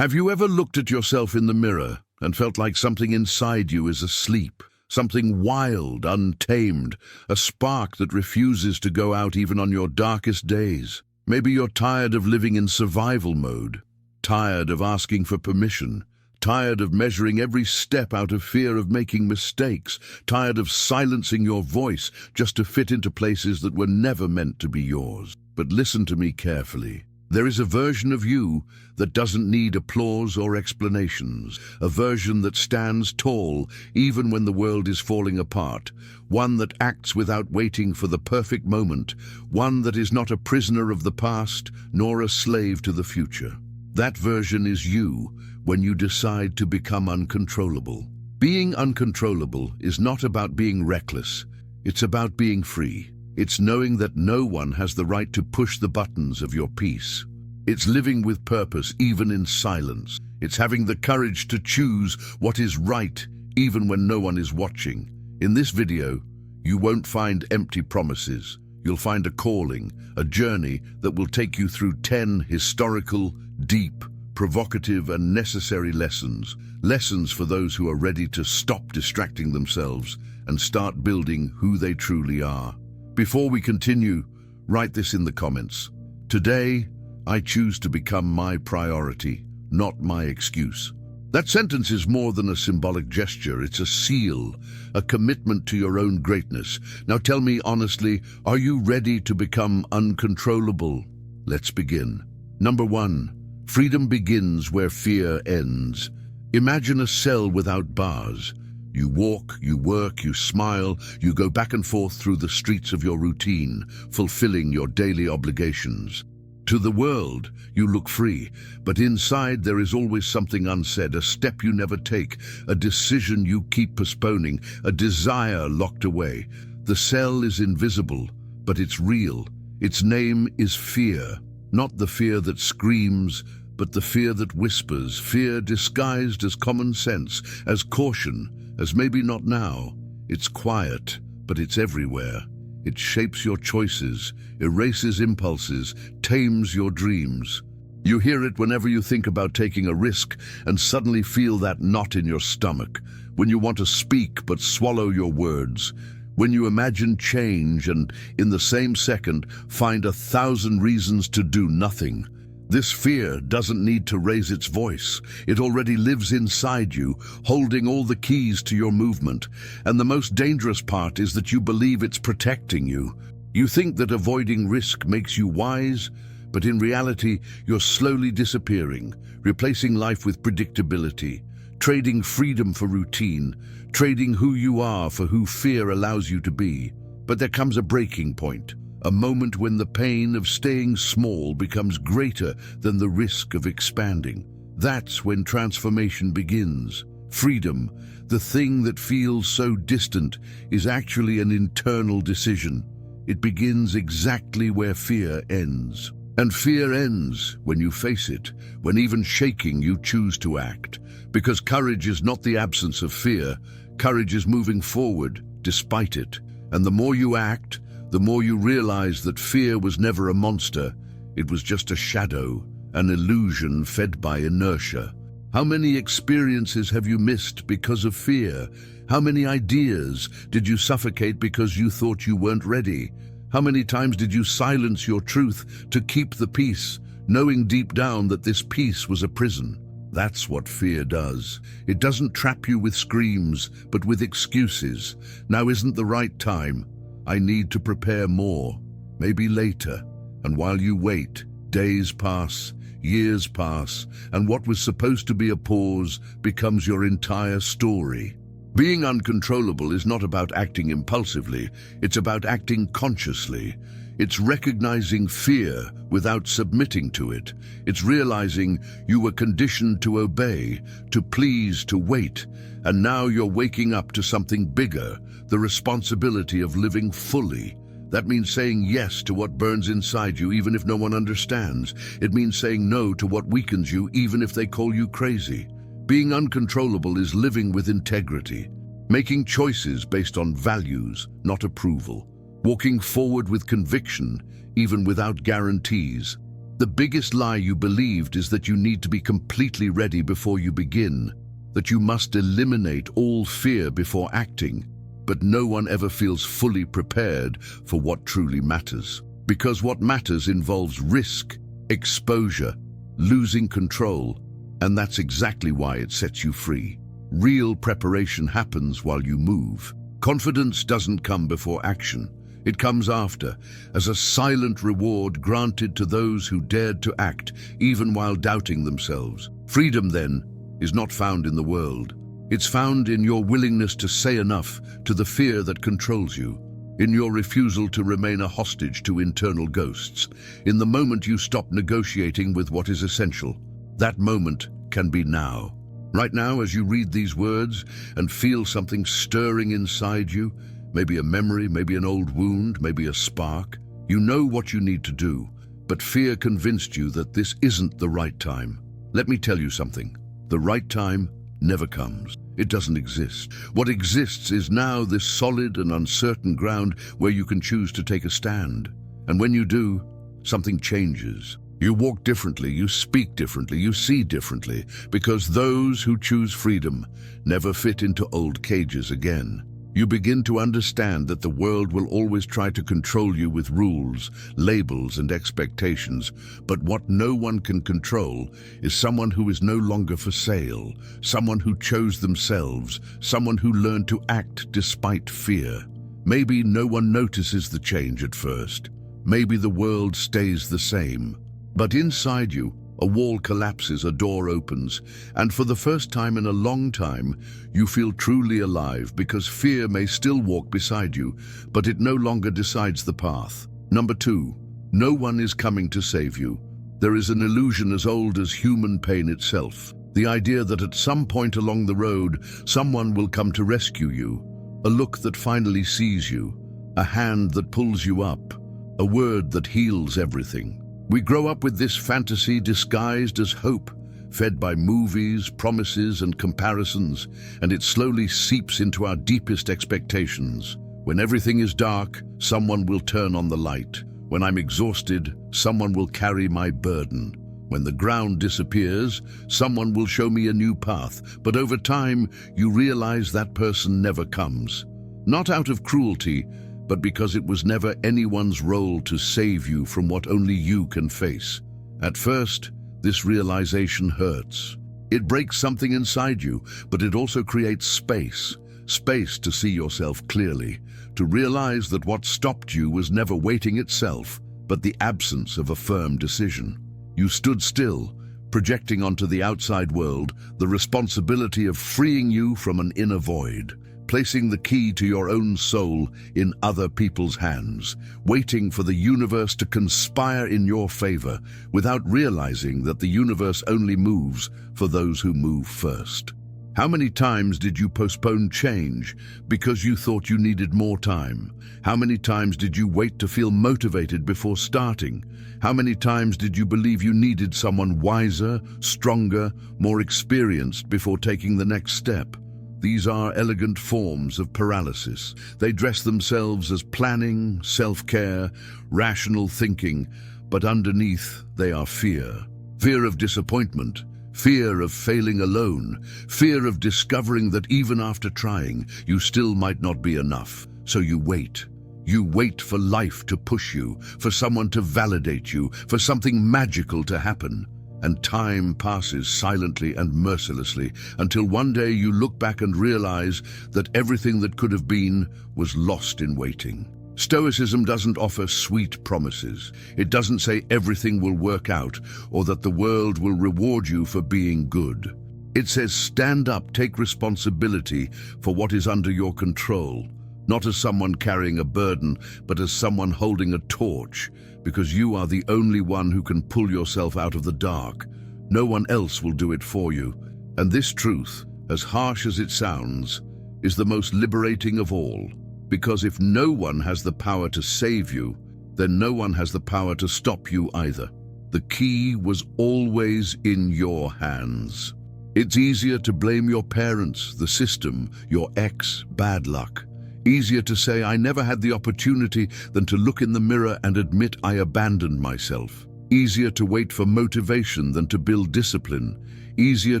Have you ever looked at yourself in the mirror and felt like something inside you is asleep? Something wild, untamed, a spark that refuses to go out even on your darkest days. Maybe you're tired of living in survival mode, tired of asking for permission, tired of measuring every step out of fear of making mistakes, tired of silencing your voice just to fit into places that were never meant to be yours. But listen to me carefully. There is a version of you that doesn't need applause or explanations, a version that stands tall even when the world is falling apart, one that acts without waiting for the perfect moment, one that is not a prisoner of the past nor a slave to the future. That version is you when you decide to become uncontrollable. Being uncontrollable is not about being reckless, it's about being free. It's knowing that no one has the right to push the buttons of your peace. It's living with purpose even in silence. It's having the courage to choose what is right even when no one is watching. In this video, you won't find empty promises. You'll find a calling, a journey that will take you through 10 historical, deep, provocative and necessary lessons. Lessons for those who are ready to stop distracting themselves and start building who they truly are. Before we continue, write this in the comments. Today, I choose to become my priority, not my excuse. That sentence is more than a symbolic gesture. It's a seal, a commitment to your own greatness. Now tell me honestly, are you ready to become uncontrollable? Let's begin. Number 1, freedom begins where fear ends. Imagine a cell without bars. You walk, you work, you smile, you go back and forth through the streets of your routine, fulfilling your daily obligations. To the world, you look free, but inside there is always something unsaid, a step you never take, a decision you keep postponing, a desire locked away. The cell is invisible, but it's real. Its name is fear. Not the fear that screams, but the fear that whispers, fear disguised as common sense, as caution, as maybe not now. It's quiet, but it's everywhere. It shapes your choices, erases impulses, tames your dreams. You hear it whenever you think about taking a risk and suddenly feel that knot in your stomach, when you want to speak but swallow your words, when you imagine change and, in the same second, find 1,000 reasons to do nothing. This fear doesn't need to raise its voice. It already lives inside you, holding all the keys to your movement. And the most dangerous part is that you believe it's protecting you. You think that avoiding risk makes you wise, but in reality, you're slowly disappearing, replacing life with predictability, trading freedom for routine, trading who you are for who fear allows you to be. But there comes a breaking point. A moment when the pain of staying small becomes greater than the risk of expanding. That's when transformation begins. Freedom, the thing that feels so distant, is actually an internal decision. It begins exactly where fear ends. And fear ends when you face it, when even shaking you choose to act. Because courage is not the absence of fear, courage is moving forward despite it. And the more you act, the more you realize that fear was never a monster. It was just a shadow, an illusion fed by inertia. How many experiences have you missed because of fear? How many ideas did you suffocate because you thought you weren't ready? How many times did you silence your truth to keep the peace, knowing deep down that this peace was a prison? That's what fear does. It doesn't trap you with screams, but with excuses. Now isn't the right time. I need to prepare more, maybe later. And while you wait, days pass, years pass, and what was supposed to be a pause becomes your entire story. Being uncontrollable is not about acting impulsively, it's about acting consciously. It's recognizing fear without submitting to it. It's realizing you were conditioned to obey, to please, to wait, and now you're waking up to something bigger, the responsibility of living fully. That means saying yes to what burns inside you even if no one understands. It means saying no to what weakens you even if they call you crazy. Being uncontrollable is living with integrity, making choices based on values, not approval, walking forward with conviction even without guarantees. The biggest lie you believed is that you need to be completely ready before you begin, that you must eliminate all fear before acting. But no one ever feels fully prepared for what truly matters. Because what matters involves risk, exposure, losing control, and that's exactly why it sets you free. Real preparation happens while you move. Confidence doesn't come before action. It comes after, as a silent reward granted to those who dared to act, even while doubting themselves. Freedom, then, is not found in the world. It's found in your willingness to say enough to the fear that controls you, in your refusal to remain a hostage to internal ghosts, in the moment you stop negotiating with what is essential. That moment can be now. Right now, as you read these words and feel something stirring inside you, maybe a memory, maybe an old wound, maybe a spark, you know what you need to do, but fear convinced you that this isn't the right time. Let me tell you something. The right time never comes. It doesn't exist. What exists is now this solid and uncertain ground where you can choose to take a stand. And when you do, something changes. You walk differently, you speak differently, you see differently, because those who choose freedom never fit into old cages again. You begin to understand that the world will always try to control you with rules, labels, and expectations, but what no one can control is someone who is no longer for sale, someone who chose themselves, someone who learned to act despite fear. Maybe no one notices the change at first. Maybe the world stays the same. But inside you, a wall collapses, a door opens, and for the first time in a long time, you feel truly alive because fear may still walk beside you, but it no longer decides the path. Number 2, no one is coming to save you. There is an illusion as old as human pain itself. The idea that at some point along the road, someone will come to rescue you. A look that finally sees you. A hand that pulls you up. A word that heals everything. We grow up with this fantasy disguised as hope, fed by movies, promises, and comparisons, and it slowly seeps into our deepest expectations. When everything is dark, someone will turn on the light. When I'm exhausted, someone will carry my burden. When the ground disappears, someone will show me a new path. But over time, you realize that person never comes. Not out of cruelty, but because it was never anyone's role to save you from what only you can face. At first, this realization hurts. It breaks something inside you, but it also creates space. Space to see yourself clearly, to realize that what stopped you was never waiting itself, but the absence of a firm decision. You stood still, projecting onto the outside world the responsibility of freeing you from an inner void. Placing the key to your own soul in other people's hands, waiting for the universe to conspire in your favor without realizing that the universe only moves for those who move first. How many times did you postpone change because you thought you needed more time? How many times did you wait to feel motivated before starting? How many times did you believe you needed someone wiser, stronger, more experienced before taking the next step? These are elegant forms of paralysis. They dress themselves as planning, self-care, rational thinking, but underneath they are fear. Fear of disappointment, fear of failing alone, fear of discovering that even after trying, you still might not be enough. So you wait. You wait for life to push you, for someone to validate you, for something magical to happen. And time passes silently and mercilessly until one day you look back and realize that everything that could have been was lost in waiting. Stoicism doesn't offer sweet promises. It doesn't say everything will work out or that the world will reward you for being good. It says stand up, take responsibility for what is under your control, not as someone carrying a burden, but as someone holding a torch, because you are the only one who can pull yourself out of the dark. No one else will do it for you. And this truth, as harsh as it sounds, is the most liberating of all. Because if no one has the power to save you, then no one has the power to stop you either. The key was always in your hands. It's easier to blame your parents, the system, your ex, bad luck. Easier to say I never had the opportunity than to look in the mirror and admit I abandoned myself. Easier to wait for motivation than to build discipline. Easier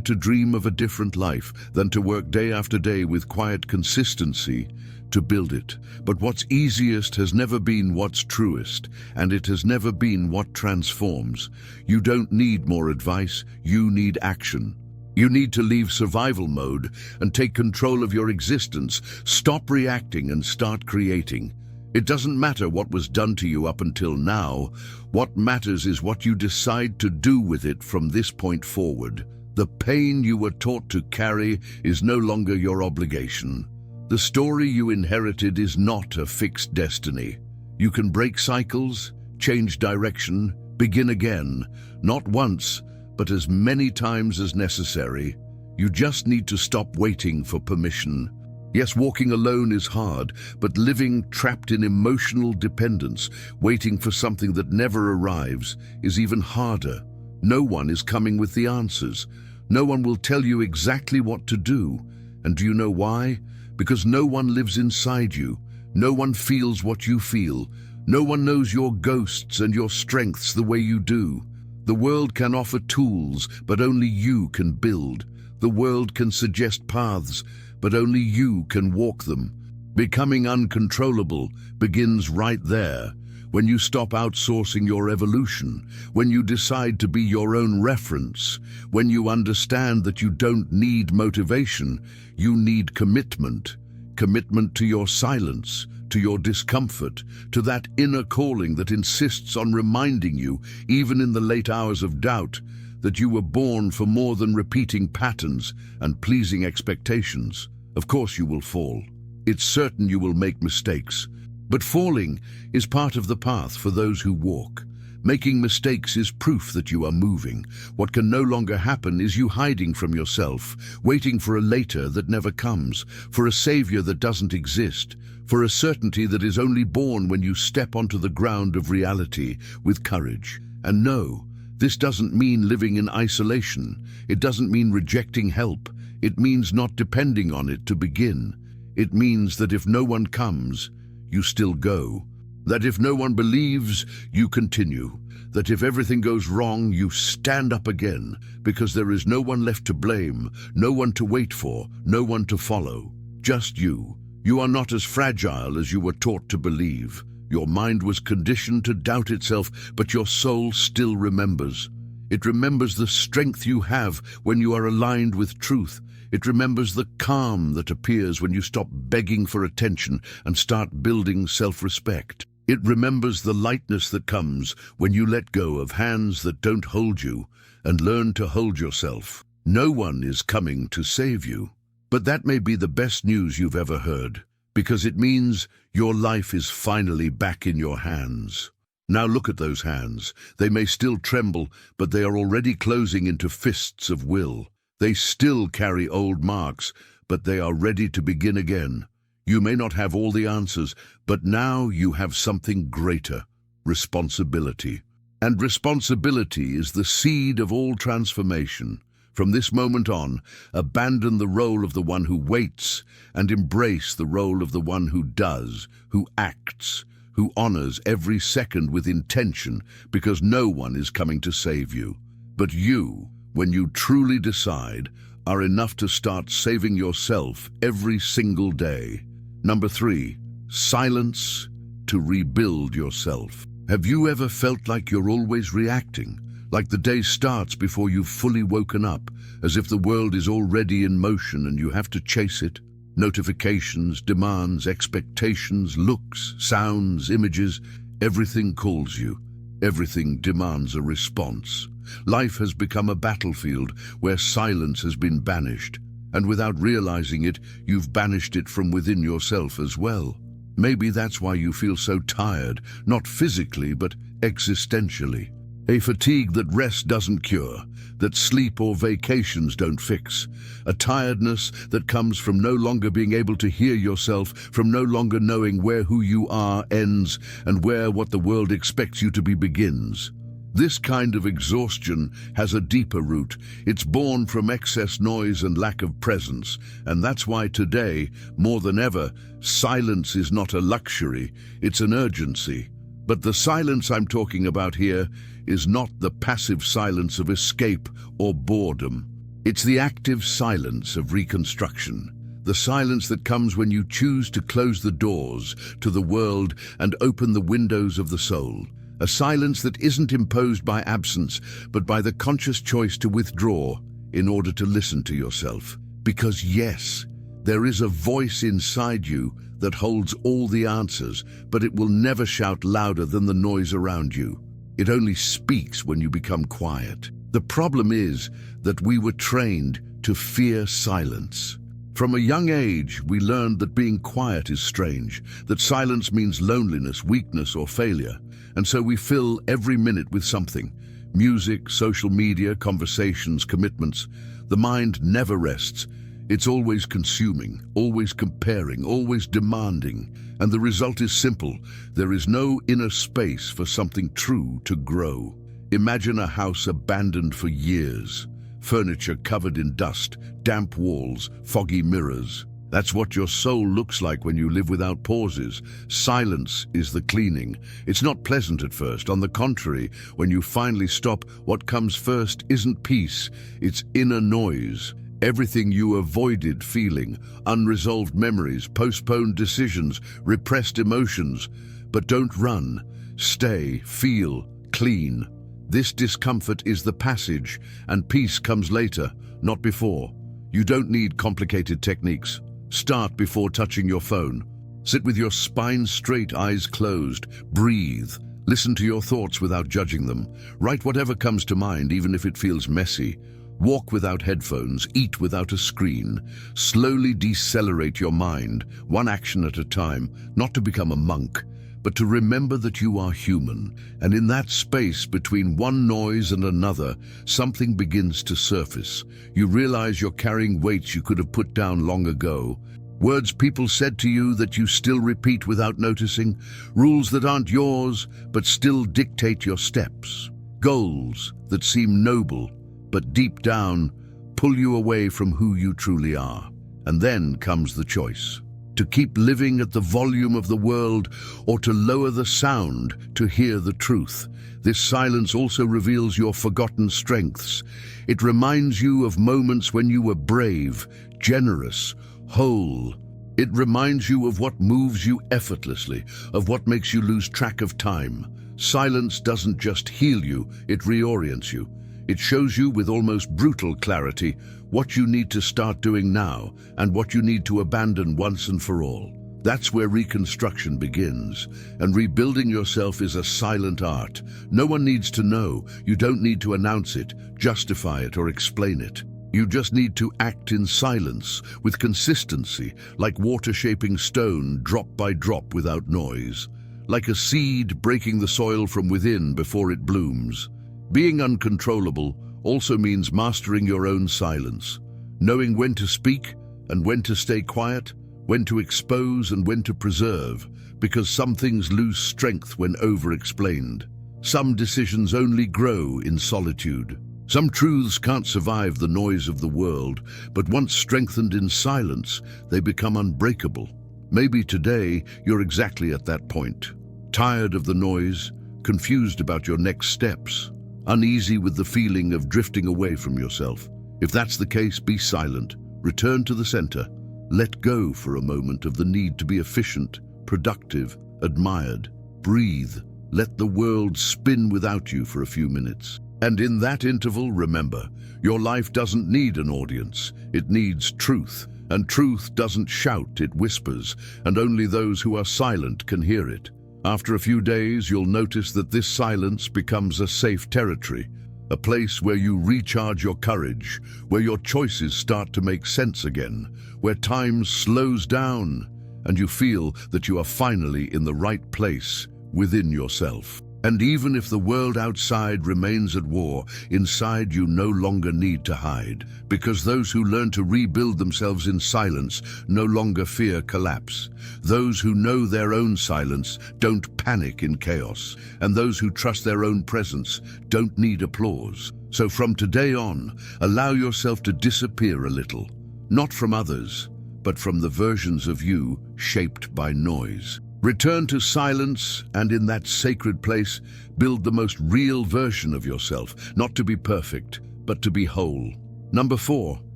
to dream of a different life than to work day after day with quiet consistency to build it. But what's easiest has never been what's truest, and it has never been what transforms. You don't need more advice, you need action. You need to leave survival mode and take control of your existence. Stop reacting and start creating. It doesn't matter what was done to you up until now. What matters is what you decide to do with it from this point forward. The pain you were taught to carry is no longer your obligation. The story you inherited is not a fixed destiny. You can break cycles, change direction, begin again, not once, but as many times as necessary. You just need to stop waiting for permission. Yes, walking alone is hard, but living trapped in emotional dependence, waiting for something that never arrives, is even harder. No one is coming with the answers. No one will tell you exactly what to do. And do you know why? Because no one lives inside you. No one feels what you feel. No one knows your ghosts and your strengths the way you do. The world can offer tools, but only you can build. The world can suggest paths, but only you can walk them. Becoming uncontrollable begins right there, when you stop outsourcing your evolution, when you decide to be your own reference, when you understand that you don't need motivation, you need commitment. Commitment to your silence, to your discomfort, to that inner calling that insists on reminding you, even in the late hours of doubt, that you were born for more than repeating patterns and pleasing expectations. Of course you will fall. It's certain you will make mistakes. But falling is part of the path for those who walk. Making mistakes is proof that you are moving. What can no longer happen is you hiding from yourself, waiting for a later that never comes, for a savior that doesn't exist, for a certainty that is only born when you step onto the ground of reality with courage. And no, this doesn't mean living in isolation. It doesn't mean rejecting help. It means not depending on it to begin. It means that if no one comes, you still go. That if no one believes, you continue. That if everything goes wrong, you stand up again, because there is no one left to blame, no one to wait for, no one to follow. Just you. You are not as fragile as you were taught to believe. Your mind was conditioned to doubt itself, but your soul still remembers. It remembers the strength you have when you are aligned with truth. It remembers the calm that appears when you stop begging for attention and start building self-respect. It remembers the lightness that comes when you let go of hands that don't hold you and learn to hold yourself. No one is coming to save you. But that may be the best news you've ever heard, because it means your life is finally back in your hands. Now look at those hands. They may still tremble, but they are already closing into fists of will. They still carry old marks, but they are ready to begin again. You may not have all the answers, but now you have something greater: responsibility. And responsibility is the seed of all transformation. From this moment on, abandon the role of the one who waits and embrace the role of the one who does, who acts, who honors every second with intention, because no one is coming to save you. But you, when you truly decide, are enough to start saving yourself every single day. Number 3, silence to rebuild yourself. Have you ever felt like you're always reacting? Like the day starts before you've fully woken up, as if the world is already in motion and you have to chase it? Notifications, demands, expectations, looks, sounds, images, everything calls you. Everything demands a response. Life has become a battlefield where silence has been banished, and without realizing it, you've banished it from within yourself as well. Maybe that's why you feel so tired, not physically, but existentially. A fatigue that rest doesn't cure, that sleep or vacations don't fix. A tiredness that comes from no longer being able to hear yourself, from no longer knowing where who you are ends and where what the world expects you to be begins. This kind of exhaustion has a deeper root. It's born from excess noise and lack of presence, and that's why today, more than ever, silence is not a luxury, it's an urgency. But the silence I'm talking about here is not the passive silence of escape or boredom. It's the active silence of reconstruction. The silence that comes when you choose to close the doors to the world and open the windows of the soul. A silence that isn't imposed by absence, but by the conscious choice to withdraw in order to listen to yourself. Because yes, there is a voice inside you that holds all the answers, but it will never shout louder than the noise around you. It only speaks when you become quiet. The problem is that we were trained to fear silence. From a young age, we learned that being quiet is strange, that silence means loneliness, weakness, or failure. And so we fill every minute with something. Music, social media, conversations, commitments. The mind never rests. It's always consuming, always comparing, always demanding. And the result is simple. There is no inner space for something true to grow. Imagine a house abandoned for years. Furniture covered in dust, damp walls, foggy mirrors. That's what your soul looks like when you live without pauses. Silence is the cleaning. It's not pleasant at first. On the contrary, when you finally stop, what comes first isn't peace, it's inner noise. Everything you avoided feeling, unresolved memories, postponed decisions, repressed emotions. But don't run. Stay, feel, clean. This discomfort is the passage, and peace comes later, not before. You don't need complicated techniques. Start before touching your phone. Sit with your spine straight, eyes closed. Breathe. Listen to your thoughts without judging them. Write whatever comes to mind, even if it feels messy. Walk without headphones. Eat without a screen. Slowly decelerate your mind, one action at a time, not to become a monk, but to remember that you are human, and in that space between one noise and another, something begins to surface. You realize you're carrying weights you could have put down long ago. Words people said to you that you still repeat without noticing. Rules that aren't yours, but still dictate your steps. Goals that seem noble, but deep down, pull you away from who you truly are. And then comes the choice. To keep living at the volume of the world, or to lower the sound to hear the truth. This silence also reveals your forgotten strengths. It reminds you of moments when you were brave, generous, whole. It reminds you of what moves you effortlessly, of what makes you lose track of time. Silence doesn't just heal you, it reorients you. It shows you with almost brutal clarity what you need to start doing now and what you need to abandon once and for all. That's where reconstruction begins, and rebuilding yourself is a silent art. No one needs to know. You don't need to announce it, justify it, or explain it. You just need to act in silence, with consistency, like water shaping stone, drop by drop without noise. Like a seed breaking the soil from within before it blooms. Being uncontrollable also means mastering your own silence, knowing when to speak and when to stay quiet, when to expose and when to preserve, because some things lose strength when over-explained. Some decisions only grow in solitude. Some truths can't survive the noise of the world, but once strengthened in silence, they become unbreakable. Maybe today you're exactly at that point. Tired of the noise, confused about your next steps, uneasy with the feeling of drifting away from yourself. If that's the case, be silent. Return to the center. Let go for a moment of the need to be efficient, productive, admired. Breathe. Let the world spin without you for a few minutes. And in that interval, remember, your life doesn't need an audience. It needs truth. And truth doesn't shout, it whispers, and only those who are silent can hear it. After a few days, you'll notice that this silence becomes a safe territory, a place where you recharge your courage, where your choices start to make sense again, where time slows down, and you feel that you are finally in the right place within yourself. And even if the world outside remains at war, inside you no longer need to hide, because those who learn to rebuild themselves in silence no longer fear collapse. Those who know their own silence don't panic in chaos, and those who trust their own presence don't need applause. So from today on, allow yourself to disappear a little, not from others, but from the versions of you shaped by noise. Return to silence, and in that sacred place, build the most real version of yourself, not to be perfect, but to be whole. Number 4,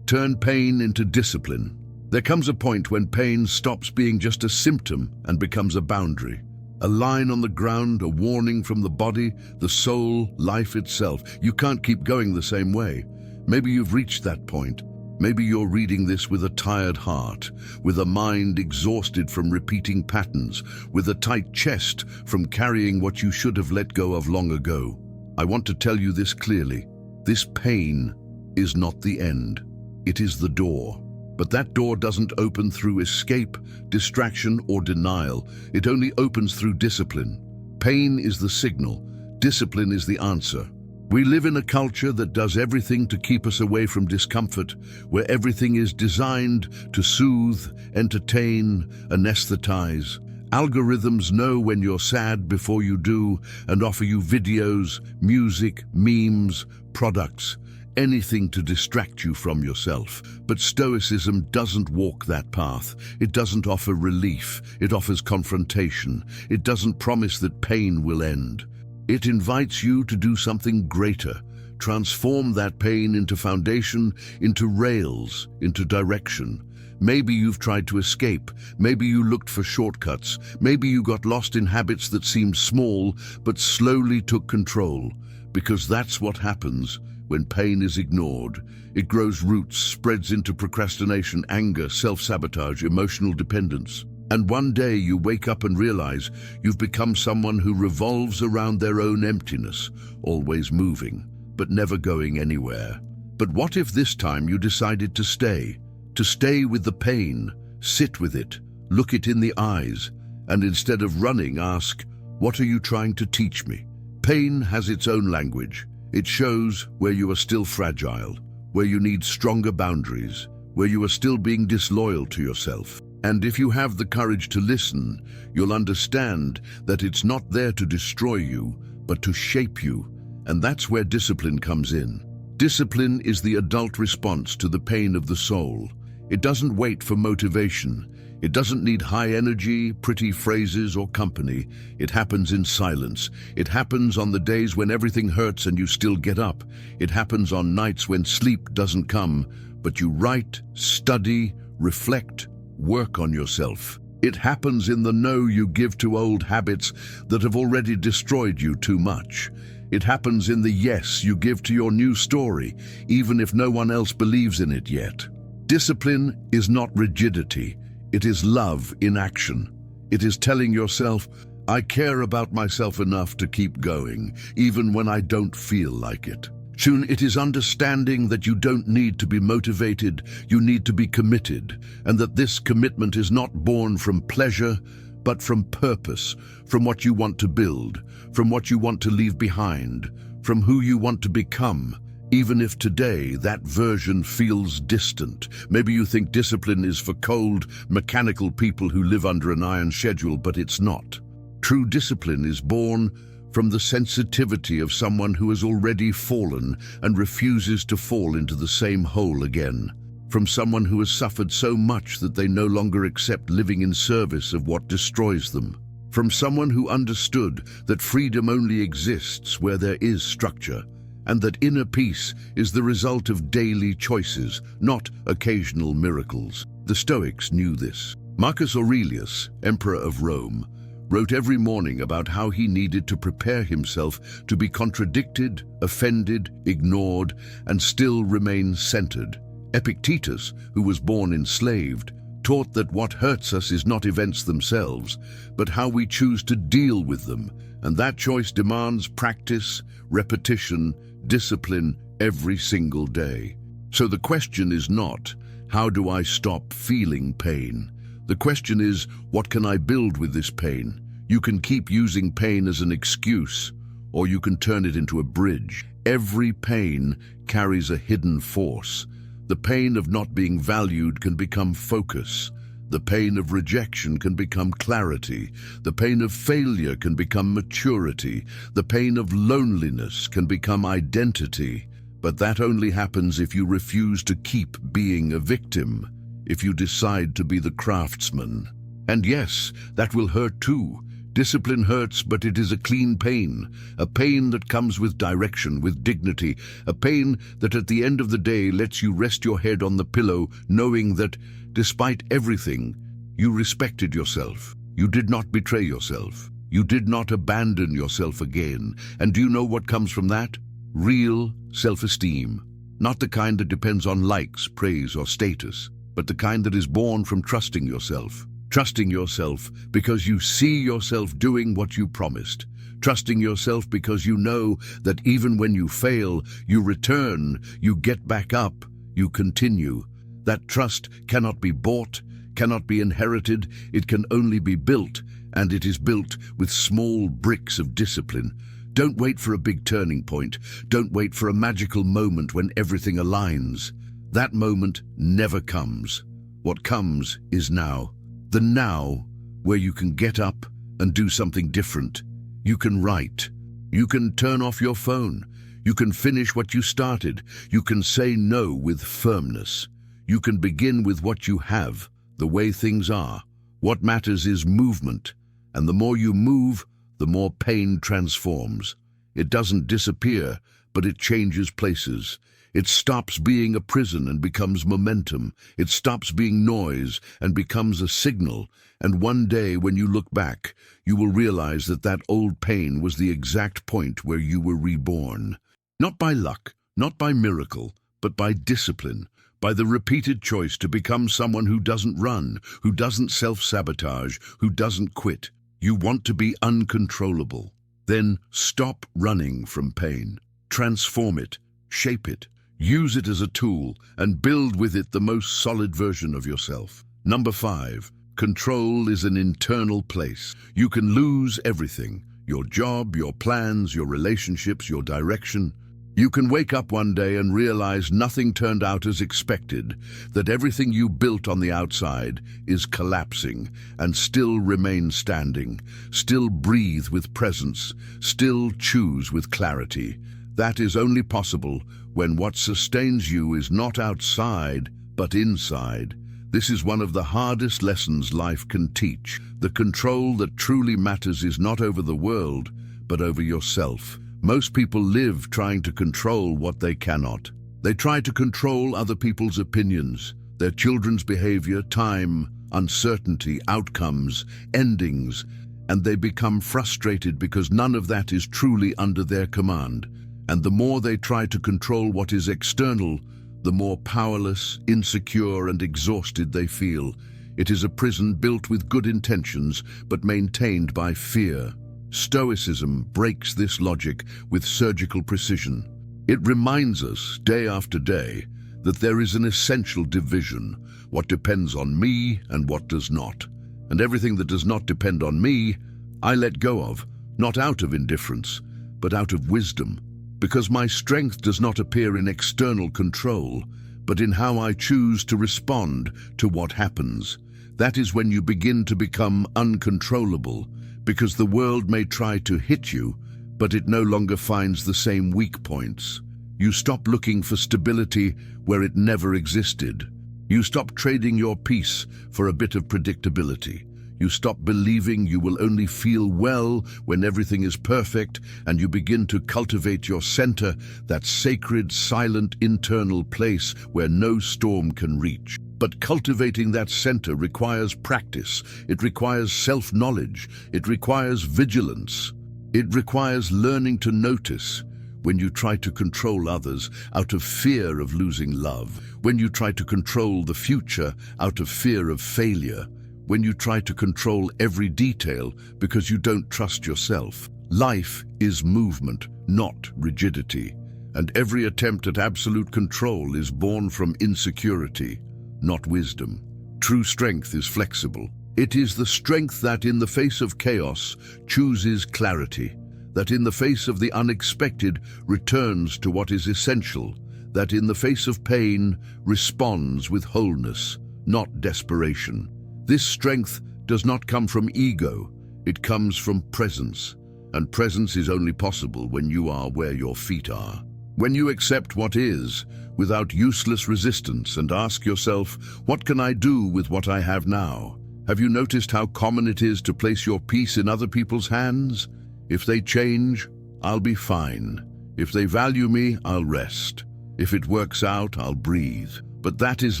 turn pain into discipline. There comes a point when pain stops being just a symptom and becomes a boundary. A line on the ground, a warning from the body, the soul, life itself. You can't keep going the same way. Maybe you've reached that point. Maybe you're reading this with a tired heart, with a mind exhausted from repeating patterns, with a tight chest from carrying what you should have let go of long ago. I want to tell you this clearly. This pain is not the end. It is the door. But that door doesn't open through escape, distraction, or denial. It only opens through discipline. Pain is the signal. Discipline is the answer. We live in a culture that does everything to keep us away from discomfort, where everything is designed to soothe, entertain, anesthetize. Algorithms know when you're sad before you do and offer you videos, music, memes, products, anything to distract you from yourself. But Stoicism doesn't walk that path. It doesn't offer relief. It offers confrontation. It doesn't promise that pain will end. It invites you to do something greater. Transform that pain into foundation, into rails, into direction. Maybe you've tried to escape. Maybe you looked for shortcuts. Maybe you got lost in habits that seemed small but slowly took control. Because that's what happens when pain is ignored. It grows roots, spreads into procrastination, anger, self-sabotage, emotional dependence. And one day you wake up and realize you've become someone who revolves around their own emptiness, always moving, but never going anywhere. But what if this time you decided to stay? To stay with the pain, sit with it, look it in the eyes, and instead of running, ask, what are you trying to teach me? Pain has its own language. It shows where you are still fragile, where you need stronger boundaries, where you are still being disloyal to yourself. And if you have the courage to listen, you'll understand that it's not there to destroy you, but to shape you. And that's where discipline comes in. Discipline is the adult response to the pain of the soul. It doesn't wait for motivation. It doesn't need high energy, pretty phrases, or company. It happens in silence. It happens on the days when everything hurts and you still get up. It happens on nights when sleep doesn't come, but you write, study, reflect, work on yourself. It happens in the no you give to old habits that have already destroyed you too much. It happens in the yes you give to your new story, even if no one else believes in it yet. Discipline is not rigidity. It is love in action. It is telling yourself, I care about myself enough to keep going, even when I don't feel like it. Soon it is understanding that you don't need to be motivated, you need to be committed, and that this commitment is not born from pleasure, but from purpose, from what you want to build, from what you want to leave behind, from who you want to become. Even if today that version feels distant. Maybe you think discipline is for cold, mechanical people who live under an iron schedule, but it's not. True discipline is born from the sensitivity of someone who has already fallen and refuses to fall into the same hole again. From someone who has suffered so much that they no longer accept living in service of what destroys them. From someone who understood that freedom only exists where there is structure, and that inner peace is the result of daily choices, not occasional miracles. The Stoics knew this. Marcus Aurelius, Emperor of Rome, wrote every morning about how he needed to prepare himself to be contradicted, offended, ignored, and still remain centered. Epictetus, who was born enslaved, taught that what hurts us is not events themselves, but how we choose to deal with them, and that choice demands practice, repetition, discipline every single day. So the question is not, how do I stop feeling pain? The question is, what can I build with this pain? You can keep using pain as an excuse, or you can turn it into a bridge. Every pain carries a hidden force. The pain of not being valued can become focus. The pain of rejection can become clarity. The pain of failure can become maturity. The pain of loneliness can become identity. But that only happens if you refuse to keep being a victim, if you decide to be the craftsman. And yes, that will hurt too. Discipline hurts, but it is a clean pain, a pain that comes with direction, with dignity, a pain that at the end of the day lets you rest your head on the pillow, knowing that, despite everything, you respected yourself. You did not betray yourself. You did not abandon yourself again. And do you know what comes from that? Real self-esteem. Not the kind that depends on likes, praise, or status, but the kind that is born from trusting yourself. Trusting yourself because you see yourself doing what you promised. Trusting yourself because you know that even when you fail, you return, you get back up, you continue. That trust cannot be bought, cannot be inherited, it can only be built, and it is built with small bricks of discipline. Don't wait for a big turning point. Don't wait for a magical moment when everything aligns. That moment never comes. What comes is now. The now, where you can get up and do something different. You can write. You can turn off your phone. You can finish what you started. You can say no with firmness. You can begin with what you have, the way things are. What matters is movement, and the more you move, the more pain transforms. It doesn't disappear, but it changes places. It stops being a prison and becomes momentum. It stops being noise and becomes a signal. And one day when you look back, you will realize that that old pain was the exact point where you were reborn. Not by luck, not by miracle, but by discipline, by the repeated choice to become someone who doesn't run, who doesn't self-sabotage, who doesn't quit. You want to be uncontrollable. Then stop running from pain. Transform it, shape it. Use it as a tool and build with it the most solid version of yourself. Number 5, control is an internal place. You can lose everything, your job, your plans, your relationships, your direction. You can wake up one day and realize nothing turned out as expected, that everything you built on the outside is collapsing and still remain standing, still breathe with presence, still choose with clarity. That is only possible when what sustains you is not outside, but inside. This is one of the hardest lessons life can teach. The control that truly matters is not over the world, but over yourself. Most people live trying to control what they cannot. They try to control other people's opinions, their children's behavior, time, uncertainty, outcomes, endings, and they become frustrated because none of that is truly under their command. And the more they try to control what is external, the more powerless, insecure, and exhausted they feel. It is a prison built with good intentions, but maintained by fear. Stoicism breaks this logic with surgical precision. It reminds us, day after day, that there is an essential division, what depends on me and what does not. And everything that does not depend on me, I let go of, not out of indifference, but out of wisdom. Because my strength does not appear in external control, but in how I choose to respond to what happens. That is when you begin to become uncontrollable, because the world may try to hit you, but it no longer finds the same weak points. You stop looking for stability where it never existed. You stop trading your peace for a bit of predictability. You stop believing you will only feel well when everything is perfect, and you begin to cultivate your center, that sacred, silent, internal place where no storm can reach. But cultivating that center requires practice. It requires self-knowledge. It requires vigilance. It requires learning to notice when you try to control others out of fear of losing love, when you try to control the future out of fear of failure, when you try to control every detail because you don't trust yourself. Life is movement, not rigidity, and every attempt at absolute control is born from insecurity, not wisdom. True strength is flexible. It is the strength that in the face of chaos chooses clarity, that in the face of the unexpected returns to what is essential, that in the face of pain responds with wholeness, not desperation. This strength does not come from ego, it comes from presence, and presence is only possible when you are where your feet are. When you accept what is, without useless resistance, and ask yourself, what can I do with what I have now? Have you noticed how common it is to place your peace in other people's hands? If they change, I'll be fine. If they value me, I'll rest. If it works out, I'll breathe. But that is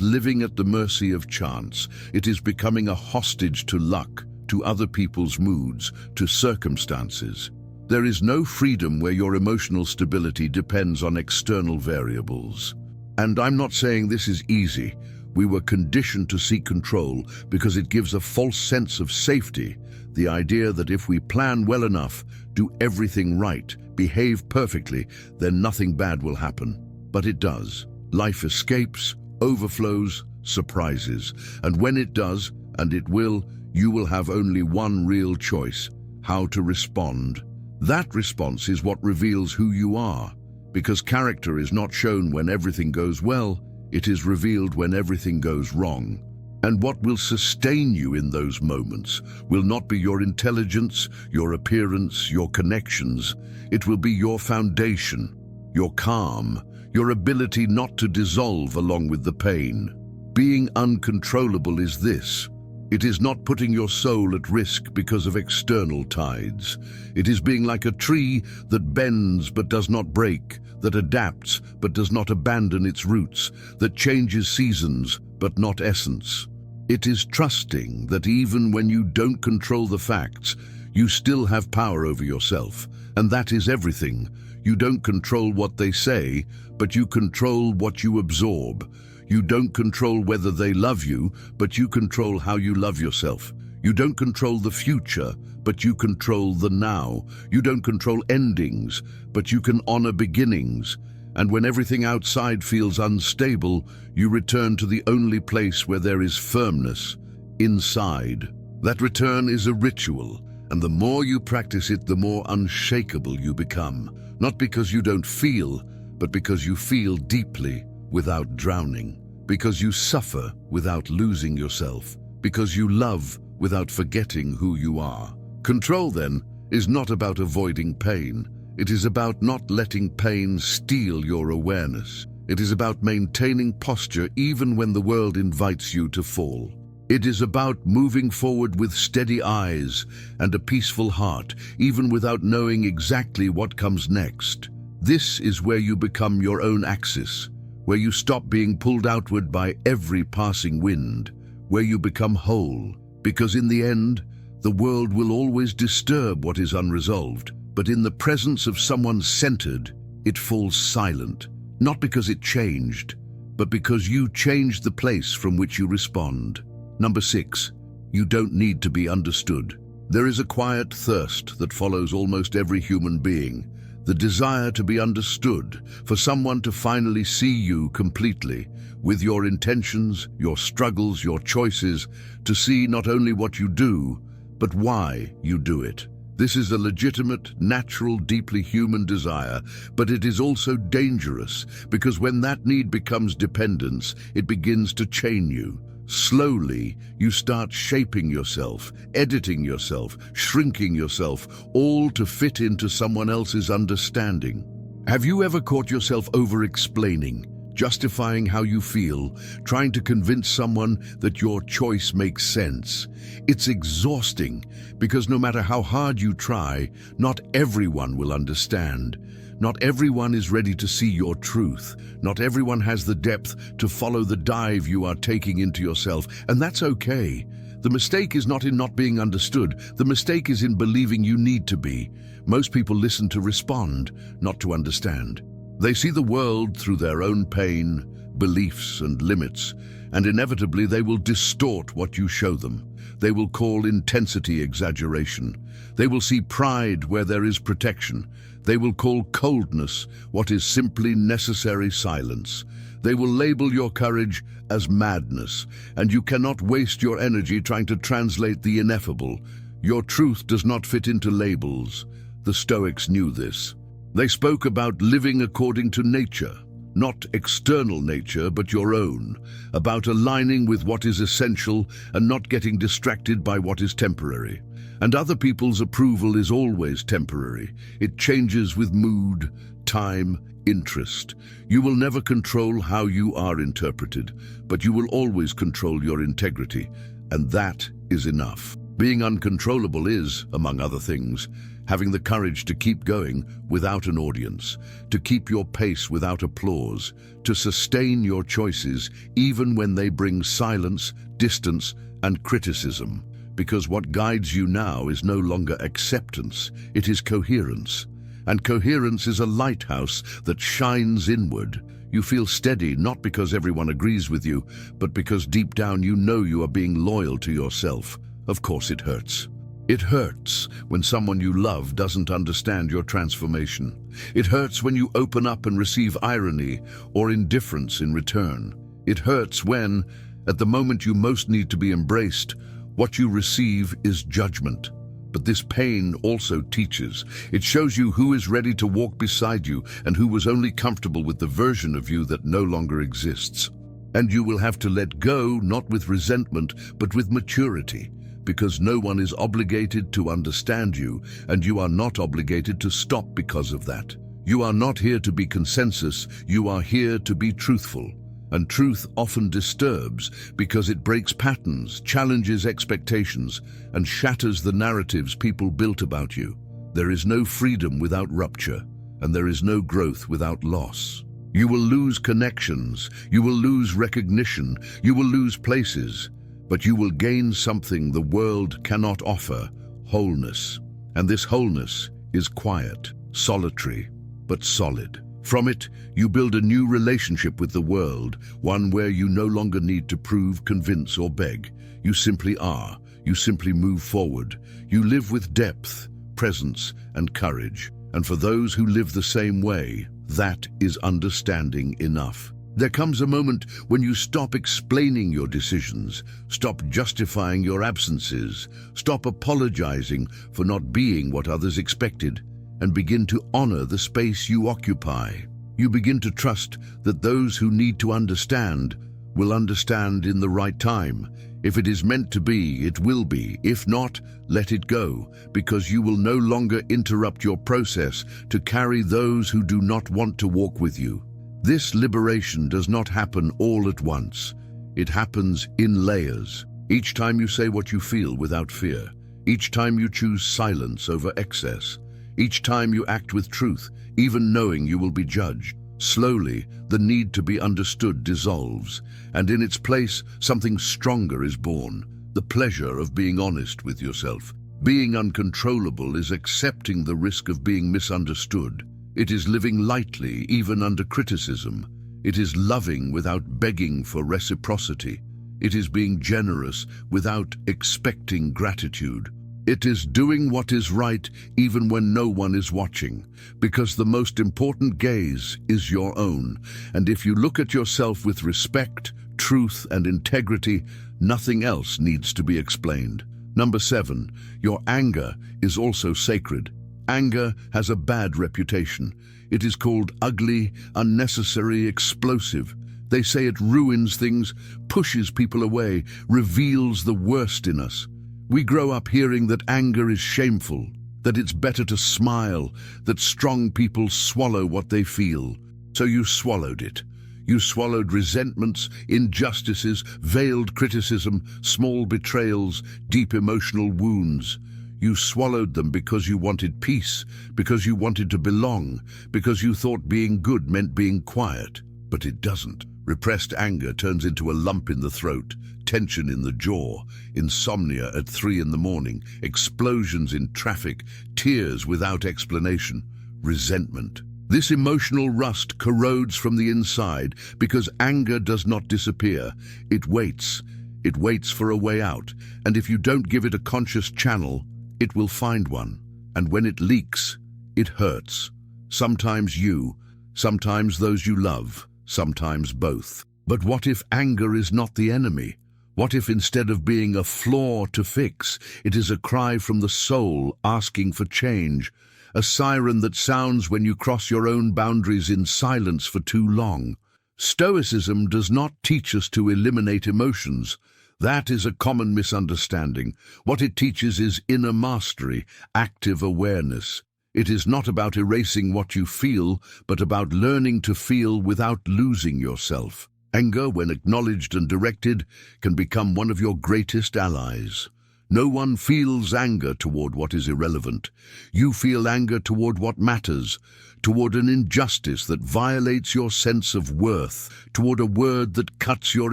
living at the mercy of chance. It is becoming a hostage to luck, to other people's moods, to circumstances. There is no freedom where your emotional stability depends on external variables. And I'm not saying this is easy. We were conditioned to seek control because it gives a false sense of safety. The idea that if we plan well enough, do everything right, behave perfectly, then nothing bad will happen. But it does. Life escapes, overflows, surprises. And when it does, and it will, you will have only one real choice: how to respond. That response is what reveals who you are. Because character is not shown when everything goes well, it is revealed when everything goes wrong. And what will sustain you in those moments will not be your intelligence, your appearance, your connections. It will be your foundation, your calm, your ability not to dissolve along with the pain. Being uncontrollable is this. It is not putting your soul at risk because of external tides. It is being like a tree that bends but does not break, that adapts but does not abandon its roots, that changes seasons but not essence. It is trusting that even when you don't control the facts, you still have power over yourself, and that is everything. You don't control what they say, but you control what you absorb. You don't control whether they love you, but you control how you love yourself. You don't control the future, but you control the now. You don't control endings, but you can honor beginnings. And when everything outside feels unstable, you return to the only place where there is firmness, inside. That return is a ritual, and the more you practice it, the more unshakable you become. Not because you don't feel, but because you feel deeply without drowning. Because you suffer without losing yourself. Because you love without forgetting who you are. Control, then, is not about avoiding pain. It is about not letting pain steal your awareness. It is about maintaining posture even when the world invites you to fall. It is about moving forward with steady eyes and a peaceful heart, even without knowing exactly what comes next. This is where you become your own axis, where you stop being pulled outward by every passing wind, where you become whole. Because in the end, the world will always disturb what is unresolved, but in the presence of someone centered, it falls silent, not because it changed, but because you changed the place from which you respond. Number 6, you don't need to be understood. There is a quiet thirst that follows almost every human being, the desire to be understood, for someone to finally see you completely, with your intentions, your struggles, your choices, to see not only what you do, but why you do it. This is a legitimate, natural, deeply human desire, but it is also dangerous, because when that need becomes dependence, it begins to chain you. Slowly, you start shaping yourself, editing yourself, shrinking yourself, all to fit into someone else's understanding. Have you ever caught yourself over-explaining, justifying how you feel, trying to convince someone that your choice makes sense? It's exhausting, because no matter how hard you try, not everyone will understand. Not everyone is ready to see your truth. Not everyone has the depth to follow the dive you are taking into yourself, and that's okay. The mistake is not in not being understood. The mistake is in believing you need to be. Most people listen to respond, not to understand. They see the world through their own pain, beliefs, and limits, and inevitably they will distort what you show them. They will call intensity exaggeration. They will see pride where there is protection. They will call coldness what is simply necessary silence. They will label your courage as madness, and you cannot waste your energy trying to translate the ineffable. Your truth does not fit into labels. The Stoics knew this. They spoke about living according to nature, not external nature, but your own, about aligning with what is essential and not getting distracted by what is temporary. And other people's approval is always temporary. It changes with mood, time, interest. You will never control how you are interpreted, but you will always control your integrity, and that is enough. Being uncontrollable is, among other things, having the courage to keep going without an audience, to keep your pace without applause, to sustain your choices even when they bring silence, distance, and criticism. Because what guides you now is no longer acceptance, it is coherence. And coherence is a lighthouse that shines inward. You feel steady not because everyone agrees with you, but because deep down you know you are being loyal to yourself. Of course it hurts. It hurts when someone you love doesn't understand your transformation. It hurts when you open up and receive irony or indifference in return. It hurts when, at the moment you most need to be embraced, what you receive is judgment. But this pain also teaches. It shows you who is ready to walk beside you and who was only comfortable with the version of you that no longer exists. And you will have to let go, not with resentment, but with maturity, because no one is obligated to understand you, and you are not obligated to stop because of that. You are not here to be consensus, you are here to be truthful. And truth often disturbs because it breaks patterns, challenges expectations, and shatters the narratives people built about you. There is no freedom without rupture, and there is no growth without loss. You will lose connections, you will lose recognition, you will lose places, but you will gain something the world cannot offer: wholeness. And this wholeness is quiet, solitary, but solid. From it, you build a new relationship with the world, one where you no longer need to prove, convince, or beg. You simply are. You simply move forward. You live with depth, presence, and courage. And for those who live the same way, that is understanding enough. There comes a moment when you stop explaining your decisions, stop justifying your absences, stop apologizing for not being what others expected, and begin to honor the space you occupy. You begin to trust that those who need to understand will understand in the right time. If it is meant to be, it will be. If not, let it go, because you will no longer interrupt your process to carry those who do not want to walk with you. This liberation does not happen all at once. It happens in layers. Each time you say what you feel without fear, each time you choose silence over excess, each time you act with truth, even knowing you will be judged. Slowly, the need to be understood dissolves, and in its place, something stronger is born: the pleasure of being honest with yourself. Being uncontrollable is accepting the risk of being misunderstood. It is living lightly, even under criticism. It is loving without begging for reciprocity. It is being generous without expecting gratitude. It is doing what is right even when no one is watching, because the most important gaze is your own. And if you look at yourself with respect, truth, and integrity, nothing else needs to be explained. Number 7, your anger is also sacred. Anger has a bad reputation. It is called ugly, unnecessary, explosive. They say it ruins things, pushes people away, reveals the worst in us. We grow up hearing that anger is shameful, that it's better to smile, that strong people swallow what they feel. So you swallowed it. You swallowed resentments, injustices, veiled criticism, small betrayals, deep emotional wounds. You swallowed them because you wanted peace, because you wanted to belong, because you thought being good meant being quiet. But it doesn't. Repressed anger turns into a lump in the throat, tension in the jaw, insomnia at 3 in the morning, explosions in traffic, tears without explanation, resentment. This emotional rust corrodes from the inside because anger does not disappear. It waits. It waits for a way out, and if you don't give it a conscious channel, it will find one. And when it leaks, it hurts. Sometimes you, sometimes those you love, sometimes both. But what if anger is not the enemy? What if instead of being a flaw to fix, it is a cry from the soul asking for change, a siren that sounds when you cross your own boundaries in silence for too long? Stoicism does not teach us to eliminate emotions. That is a common misunderstanding. What it teaches is inner mastery, active awareness. It is not about erasing what you feel, but about learning to feel without losing yourself. Anger, when acknowledged and directed, can become one of your greatest allies. No one feels anger toward what is irrelevant. You feel anger toward what matters, toward an injustice that violates your sense of worth, toward a word that cuts your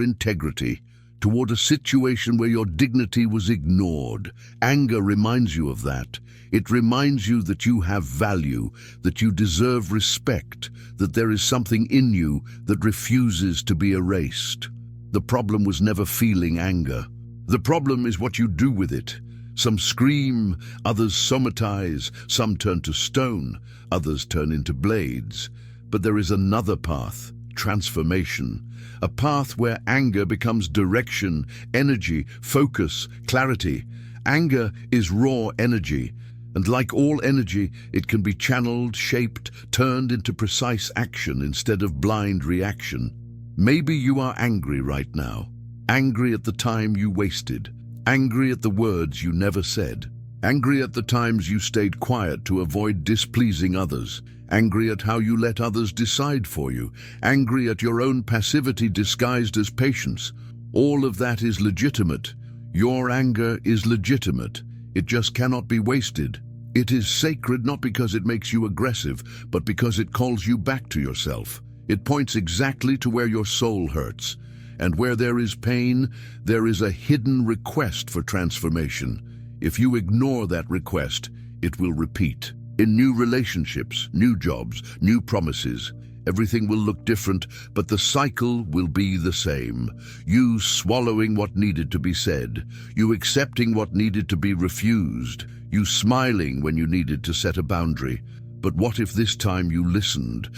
integrity, toward a situation where your dignity was ignored. Anger reminds you of that. It reminds you that you have value, that you deserve respect, that there is something in you that refuses to be erased. The problem was never feeling anger. The problem is what you do with it. Some scream, others somatize, some turn to stone, others turn into blades. But there is another path, transformation. A path where anger becomes direction, energy, focus, clarity. Anger is raw energy, and like all energy, it can be channeled, shaped, turned into precise action instead of blind reaction. Maybe you are angry right now. Angry at the time you wasted. Angry at the words you never said. Angry at the times you stayed quiet to avoid displeasing others. Angry at how you let others decide for you. Angry at your own passivity disguised as patience. All of that is legitimate. Your anger is legitimate. It just cannot be wasted. It is sacred not because it makes you aggressive, but because it calls you back to yourself. It points exactly to where your soul hurts. And where there is pain, there is a hidden request for transformation. If you ignore that request, it will repeat. In new relationships, new jobs, new promises, everything will look different, but the cycle will be the same. You swallowing what needed to be said, you accepting what needed to be refused, you smiling when you needed to set a boundary. But what if this time you listened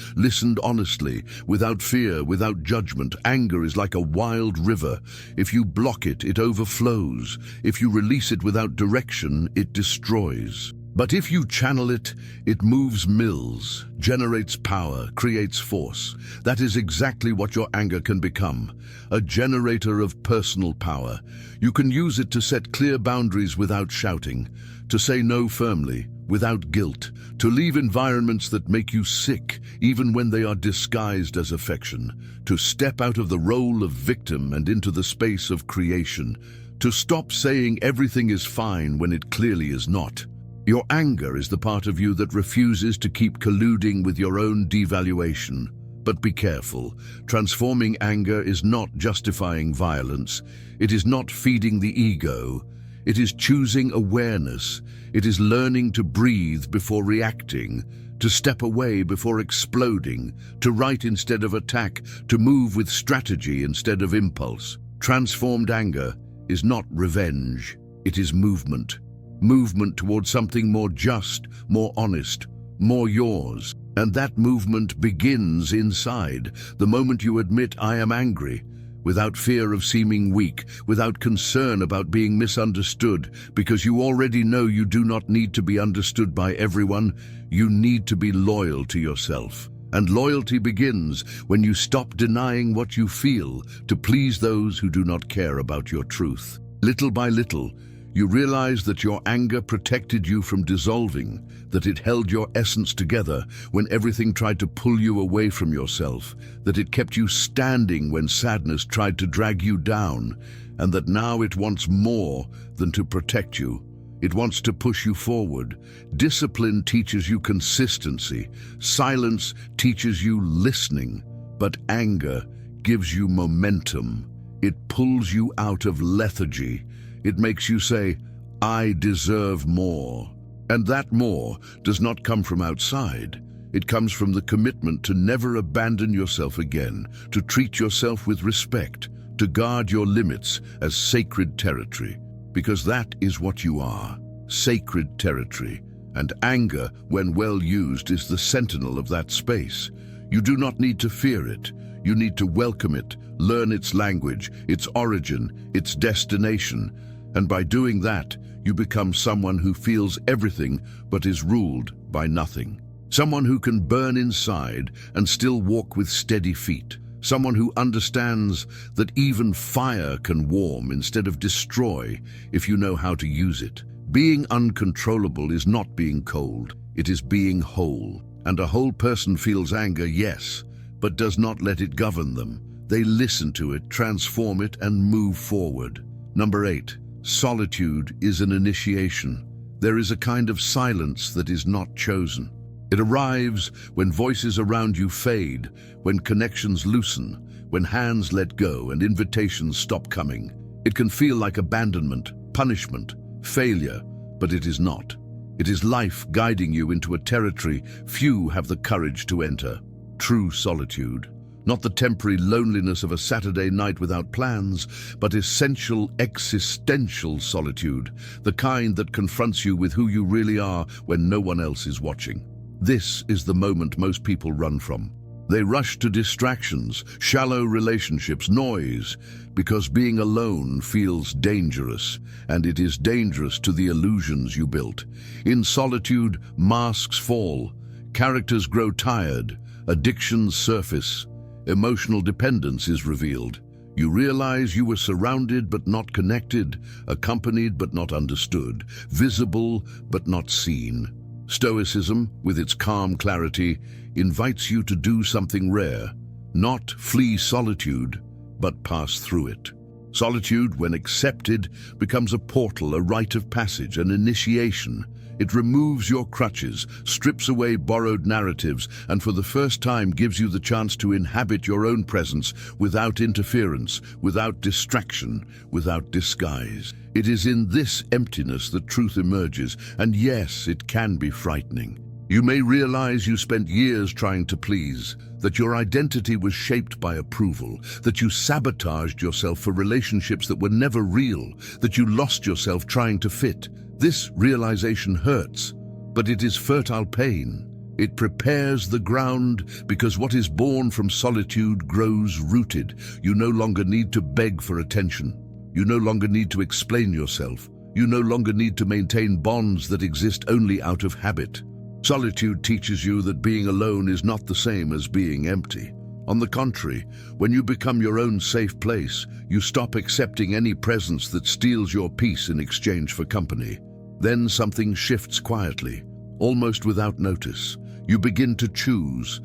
honestly, without fear, without judgment? Anger is like a wild river. If you block it, it overflows. If you release it without direction, it destroys. But if you channel it, it moves mills, generates power, creates force. That is exactly what your anger can become, a generator of personal power. You can use it to set clear boundaries without shouting, to say no firmly, without guilt, to leave environments that make you sick, even when they are disguised as affection, to step out of the role of victim and into the space of creation, to stop saying everything is fine when it clearly is not. Your anger is the part of you that refuses to keep colluding with your own devaluation. But be careful. Transforming anger is not justifying violence. It is not feeding the ego. It is choosing awareness. It is learning to breathe before reacting, to step away before exploding, to write instead of attack, to move with strategy instead of impulse. Transformed anger is not revenge. It is movement. Movement towards something more just, more honest, more yours. And that movement begins inside, the moment you admit, I am angry, without fear of seeming weak, without concern about being misunderstood, because you already know you do not need to be understood by everyone. You need to be loyal to yourself. And loyalty begins when you stop denying what you feel to please those who do not care about your truth. Little by little, you realize that your anger protected you from dissolving, that it held your essence together when everything tried to pull you away from yourself, that it kept you standing when sadness tried to drag you down, and that now it wants more than to protect you. It wants to push you forward. Discipline teaches you consistency. Silence teaches you listening. But anger gives you momentum. It pulls you out of lethargy. It makes you say, I deserve more. And that more does not come from outside. It comes from the commitment to never abandon yourself again, to treat yourself with respect, to guard your limits as sacred territory. Because that is what you are, sacred territory. And anger, when well used, is the sentinel of that space. You do not need to fear it. You need to welcome it, learn its language, its origin, its destination. And by doing that, you become someone who feels everything but is ruled by nothing. Someone who can burn inside and still walk with steady feet. Someone who understands that even fire can warm instead of destroy if you know how to use it. Being uncontrollable is not being cold, it is being whole. And a whole person feels anger, yes, but does not let it govern them. They listen to it, transform it, and move forward. Number 8. Solitude is an initiation. There is a kind of silence that is not chosen. It arrives when voices around you fade, when connections loosen, when hands let go and invitations stop coming. It can feel like abandonment, punishment, failure, but it is not. It is life guiding you into a territory few have the courage to enter. True solitude. Not the temporary loneliness of a Saturday night without plans, but essential existential solitude, the kind that confronts you with who you really are when no one else is watching. This is the moment most people run from. They rush to distractions, shallow relationships, noise, because being alone feels dangerous, and it is dangerous to the illusions you built. In solitude, masks fall, characters grow tired, addictions surface, emotional dependence is revealed. You realize you were surrounded but not connected, accompanied but not understood, visible but not seen. Stoicism, with its calm clarity, invites you to do something rare, not flee solitude, but pass through it. Solitude, when accepted, becomes a portal, a rite of passage, an initiation. It removes your crutches, strips away borrowed narratives, and for the first time gives you the chance to inhabit your own presence without interference, without distraction, without disguise. It is in this emptiness that truth emerges, and yes, it can be frightening. You may realize you spent years trying to please, that your identity was shaped by approval, that you sabotaged yourself for relationships that were never real, that you lost yourself trying to fit. This realization hurts, but it is fertile pain. It prepares the ground because what is born from solitude grows rooted. You no longer need to beg for attention. You no longer need to explain yourself. You no longer need to maintain bonds that exist only out of habit. Solitude teaches you that being alone is not the same as being empty. On the contrary, when you become your own safe place, you stop accepting any presence that steals your peace in exchange for company. Then something shifts quietly, almost without notice. You begin to choose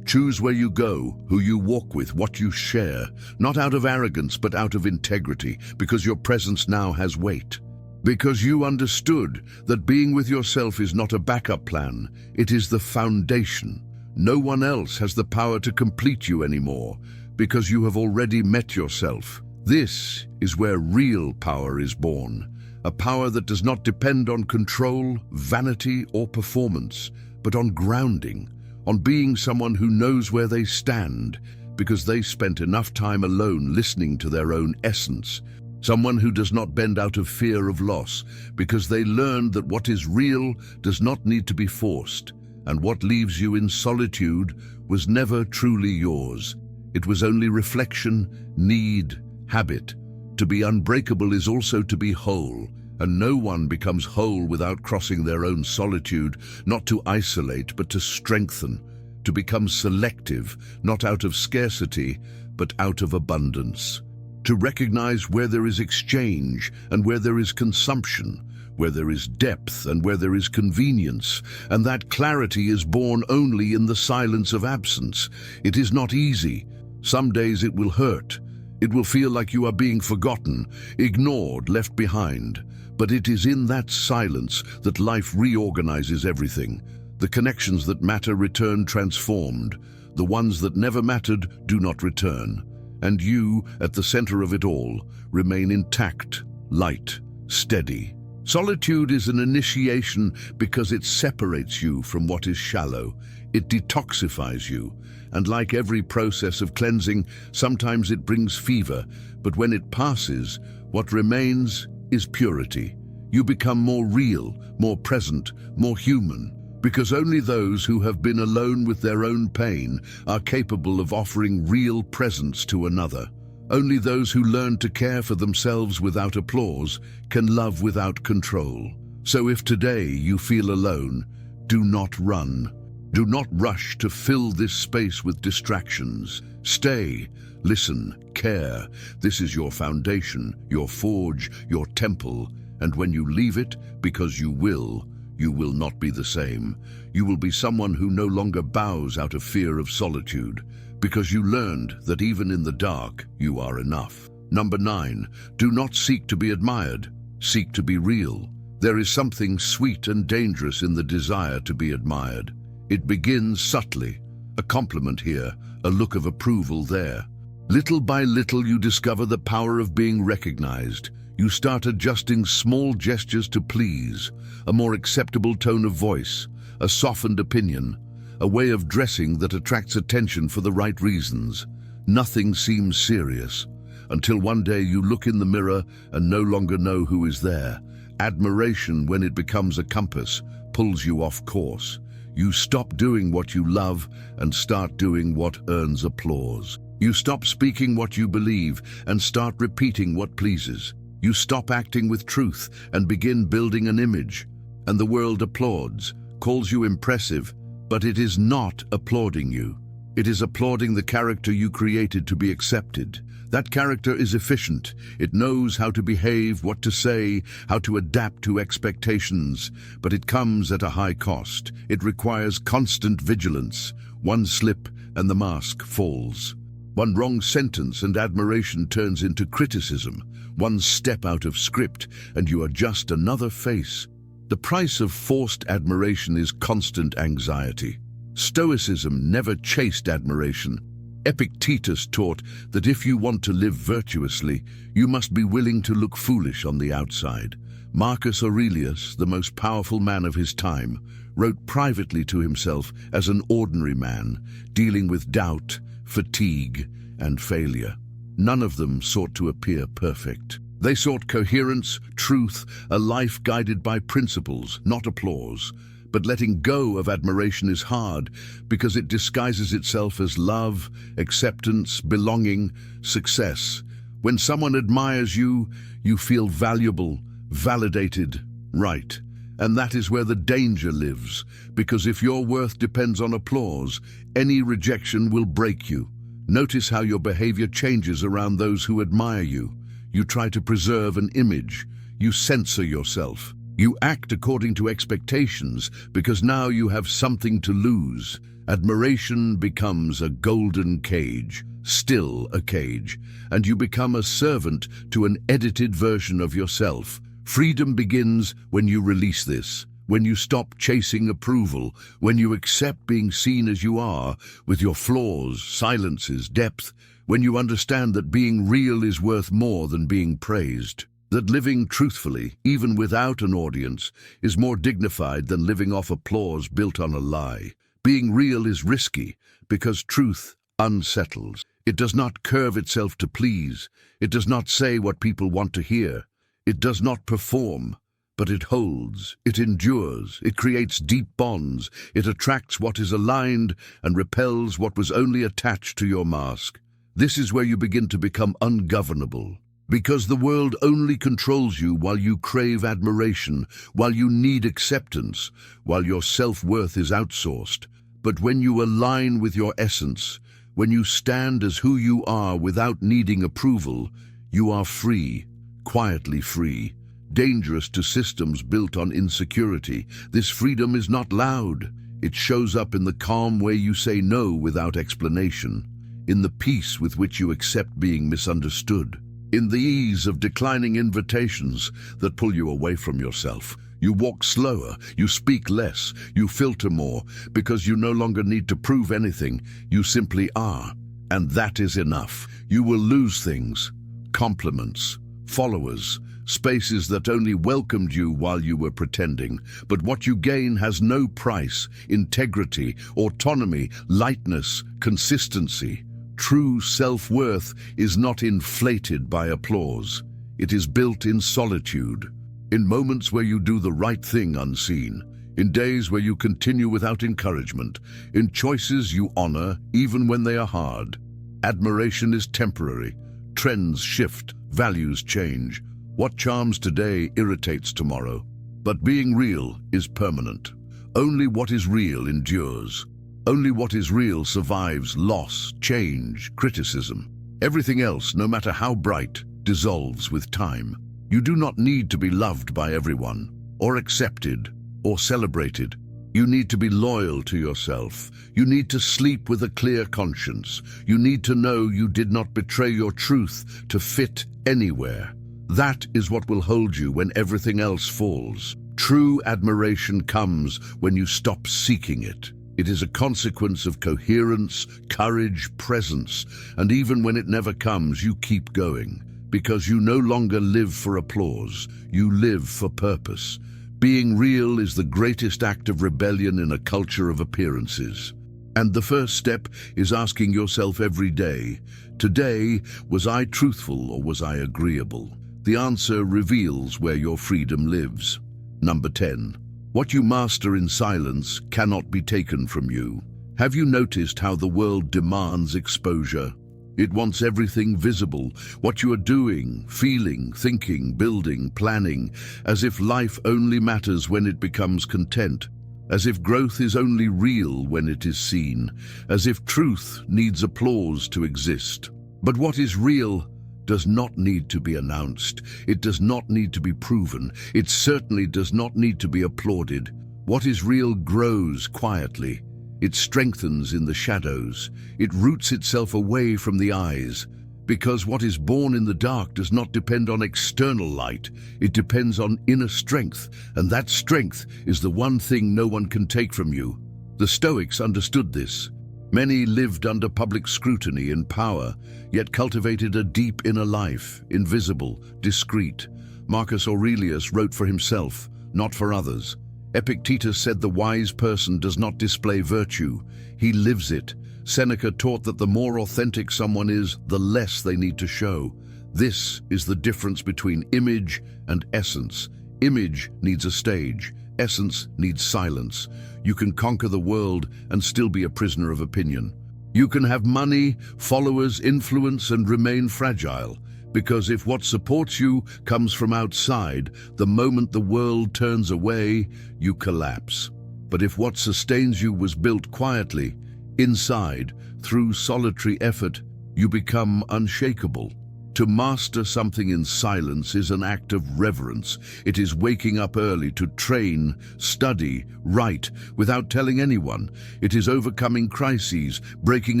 where you go, who you walk with, what you share, not out of arrogance but out of integrity, because your presence now has weight. Because you understood that being with yourself is not a backup plan, it is the foundation. No one else has the power to complete you anymore, because you have already met yourself. This is where real power is born, a power that does not depend on control, vanity, or performance, but on grounding, on being someone who knows where they stand, because they spent enough time alone listening to their own essence. Someone who does not bend out of fear of loss, because they learned that what is real does not need to be forced, and what leaves you in solitude was never truly yours. It was only reflection, need, habit. To be unbreakable is also to be whole, and no one becomes whole without crossing their own solitude, not to isolate but to strengthen, to become selective, not out of scarcity but out of abundance. To recognize where there is exchange and where there is consumption, where there is depth and where there is convenience, and that clarity is born only in the silence of absence. It is not easy. Some days it will hurt. It will feel like you are being forgotten, ignored, left behind. But it is in that silence that life reorganizes everything. The connections that matter return transformed. The ones that never mattered do not return. And you, at the center of it all, remain intact, light, steady. Solitude is an initiation because it separates you from what is shallow. It detoxifies you. And like every process of cleansing, sometimes it brings fever, but when it passes, what remains is purity. You become more real, more present, more human, because only those who have been alone with their own pain are capable of offering real presence to another. Only those who learn to care for themselves without applause can love without control. So if today you feel alone, do not run. Do not rush to fill this space with distractions. Stay, listen, care. This is your foundation, your forge, your temple. And when you leave it, because you will not be the same. You will be someone who no longer bows out of fear of solitude, because you learned that even in the dark, you are enough. Number 9, do not seek to be admired. Seek to be real. There is something sweet and dangerous in the desire to be admired. It begins subtly, a compliment here, a look of approval there. Little by little you discover the power of being recognized. You start adjusting small gestures to please, a more acceptable tone of voice, a softened opinion, a way of dressing that attracts attention for the right reasons. Nothing seems serious, until one day you look in the mirror and no longer know who is there. Admiration, when it becomes a compass, pulls you off course. You stop doing what you love and start doing what earns applause. You stop speaking what you believe and start repeating what pleases. You stop acting with truth and begin building an image. And the world applauds, calls you impressive, but it is not applauding you. It is applauding the character you created to be accepted. That character is efficient. It knows how to behave, what to say, how to adapt to expectations, but it comes at a high cost. It requires constant vigilance. One slip and the mask falls. One wrong sentence and admiration turns into criticism. One step out of script and you are just another face. The price of forced admiration is constant anxiety. Stoicism never chased admiration. Epictetus taught that if you want to live virtuously, you must be willing to look foolish on the outside. Marcus Aurelius, the most powerful man of his time, wrote privately to himself as an ordinary man, dealing with doubt, fatigue, and failure. None of them sought to appear perfect. They sought coherence, truth, a life guided by principles, not applause. But letting go of admiration is hard because it disguises itself as love, acceptance, belonging, success. When someone admires you, you feel valuable, validated, right. And that is where the danger lives, because if your worth depends on applause, any rejection will break you. Notice how your behavior changes around those who admire you. You try to preserve an image. You censor yourself. You act according to expectations because now you have something to lose. Admiration becomes a golden cage, still a cage, and you become a servant to an edited version of yourself. Freedom begins when you release this, when you stop chasing approval, when you accept being seen as you are, with your flaws, silences, depth, when you understand that being real is worth more than being praised. That living truthfully, even without an audience, is more dignified than living off applause built on a lie. Being real is risky because truth unsettles. It does not curve itself to please. It does not say what people want to hear. It does not perform, but it holds, it endures, it creates deep bonds, it attracts what is aligned and repels what was only attached to your mask. This is where you begin to become ungovernable. Because the world only controls you while you crave admiration, while you need acceptance, while your self-worth is outsourced. But when you align with your essence, when you stand as who you are without needing approval, you are free, quietly free, dangerous to systems built on insecurity. This freedom is not loud. It shows up in the calm way you say no without explanation, in the peace with which you accept being misunderstood. In the ease of declining invitations that pull you away from yourself. You walk slower, you speak less, you filter more, because you no longer need to prove anything, you simply are. And that is enough. You will lose things, compliments, followers, spaces that only welcomed you while you were pretending. But what you gain has no price: integrity, autonomy, lightness, consistency. True self-worth is not inflated by applause. It is built in solitude, in moments where you do the right thing unseen, in days where you continue without encouragement, in choices you honor even when they are hard. Admiration is temporary. Trends shift, values change. What charms today irritates tomorrow. But being real is permanent. Only what is real endures. Only what is real survives loss, change, criticism. Everything else, no matter how bright, dissolves with time. You do not need to be loved by everyone, or accepted, or celebrated. You need to be loyal to yourself. You need to sleep with a clear conscience. You need to know you did not betray your truth to fit anywhere. That is what will hold you when everything else falls. True admiration comes when you stop seeking it. It is a consequence of coherence, courage, presence, and even when it never comes, you keep going. Because you no longer live for applause, you live for purpose. Being real is the greatest act of rebellion in a culture of appearances. And the first step is asking yourself every day, today, was I truthful or was I agreeable? The answer reveals where your freedom lives. Number 10. What you master in silence cannot be taken from you. Have you noticed how the world demands exposure? It wants everything visible, what you are doing, feeling, thinking, building, planning, as if life only matters when it becomes content, as if growth is only real when it is seen, as if truth needs applause to exist. But what is real does not need to be announced. It does not need to be proven. It certainly does not need to be applauded. What is real grows quietly. It strengthens in the shadows. It roots itself away from the eyes. Because what is born in the dark does not depend on external light. It depends on inner strength, and that strength is the one thing no one can take from you. The Stoics understood this. Many lived under public scrutiny and power, yet cultivated a deep inner life, invisible, discreet. Marcus Aurelius wrote for himself, not for others. Epictetus said the wise person does not display virtue, he lives it. Seneca taught that the more authentic someone is, the less they need to show. This is the difference between image and essence. Image needs a stage, essence needs silence. You can conquer the world and still be a prisoner of opinion. You can have money, followers, influence, and remain fragile. Because if what supports you comes from outside, the moment the world turns away, you collapse. But if what sustains you was built quietly, inside, through solitary effort, you become unshakable. To master something in silence is an act of reverence. It is waking up early to train, study, write, without telling anyone. It is overcoming crises, breaking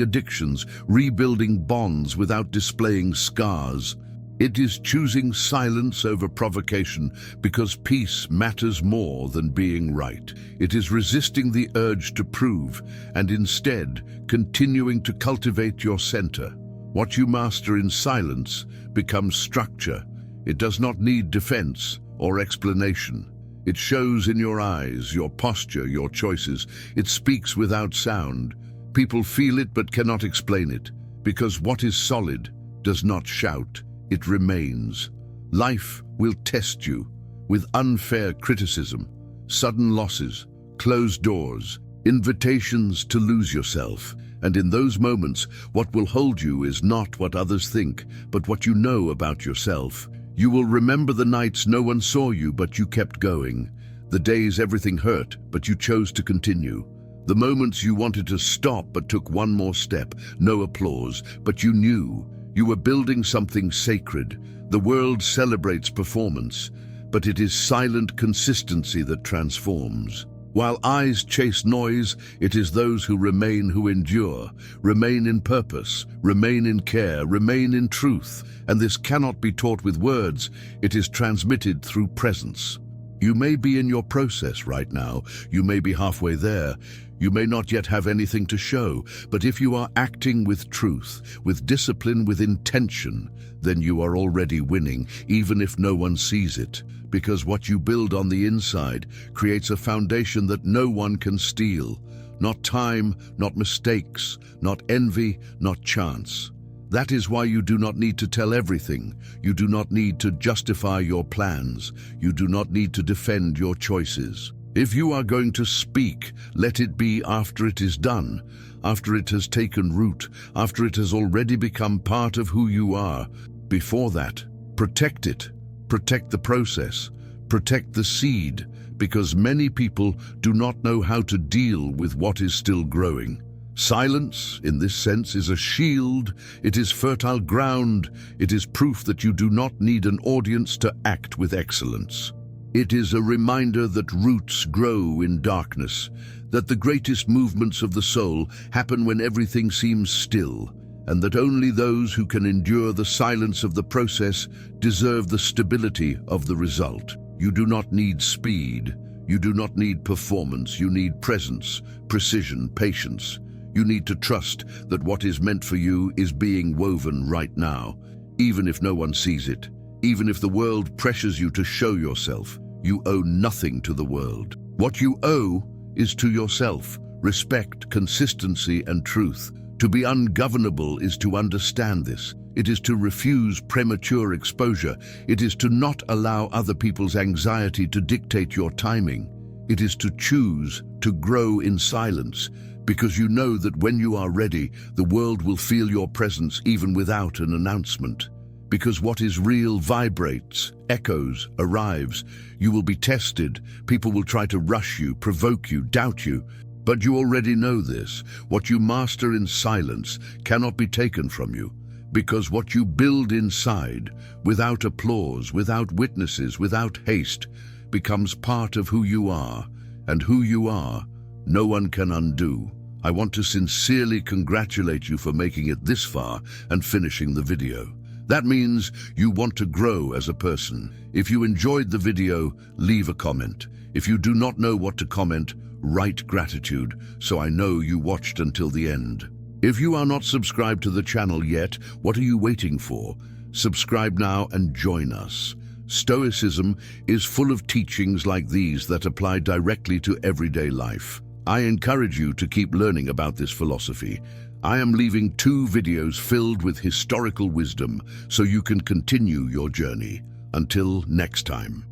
addictions, rebuilding bonds without displaying scars. It is choosing silence over provocation because peace matters more than being right. It is resisting the urge to prove and instead continuing to cultivate your center. What you master in silence becomes structure. It does not need defense or explanation. It shows in your eyes, your posture, your choices. It speaks without sound. People feel it but cannot explain it, because what is solid does not shout, it remains. Life will test you with unfair criticism, sudden losses, closed doors, invitations to lose yourself. And in those moments, what will hold you is not what others think, but what you know about yourself. You will remember the nights no one saw you, but you kept going. The days everything hurt, but you chose to continue. The moments you wanted to stop, but took one more step. No applause, but you knew. You were building something sacred. The world celebrates performance, but it is silent consistency that transforms. While eyes chase noise, it is those who remain who endure, remain in purpose, remain in care, remain in truth. And this cannot be taught with words, it is transmitted through presence. You may be in your process right now, you may be halfway there, you may not yet have anything to show, but if you are acting with truth, with discipline, with intention, then you are already winning, even if no one sees it. Because what you build on the inside creates a foundation that no one can steal. Not time, not mistakes, not envy, not chance. That is why you do not need to tell everything. You do not need to justify your plans. You do not need to defend your choices. If you are going to speak, let it be after it is done, after it has taken root, after it has already become part of who you are. Before that, protect it. Protect the process. Protect the seed, because many people do not know how to deal with what is still growing. Silence, in this sense, is a shield. It is fertile ground. It is proof that you do not need an audience to act with excellence. It is a reminder that roots grow in darkness, that the greatest movements of the soul happen when everything seems still, and that only those who can endure the silence of the process deserve the stability of the result. You do not need speed. You do not need performance. You need presence, precision, patience. You need to trust that what is meant for you is being woven right now, even if no one sees it. Even if the world pressures you to show yourself, you owe nothing to the world. What you owe is to yourself: respect, consistency, and truth. To be ungovernable is to understand this. It is to refuse premature exposure. It is to not allow other people's anxiety to dictate your timing. It is to choose to grow in silence, because you know that when you are ready, the world will feel your presence even without an announcement. Because what is real vibrates, echoes, arrives. You will be tested. People will try to rush you, provoke you, doubt you. But you already know this. What you master in silence cannot be taken from you, because what you build inside, without applause, without witnesses, without haste, becomes part of who you are, and who you are, no one can undo. I want to sincerely congratulate you for making it this far and finishing the video. That means you want to grow as a person. If you enjoyed the video, leave a comment. If you do not know what to comment, write gratitude, so I know you watched until the end. If you are not subscribed to the channel yet, what are you waiting for? Subscribe now and join us. Stoicism is full of teachings like these that apply directly to everyday life. I encourage you to keep learning about this philosophy. I am leaving 2 videos filled with historical wisdom so you can continue your journey. Until next time.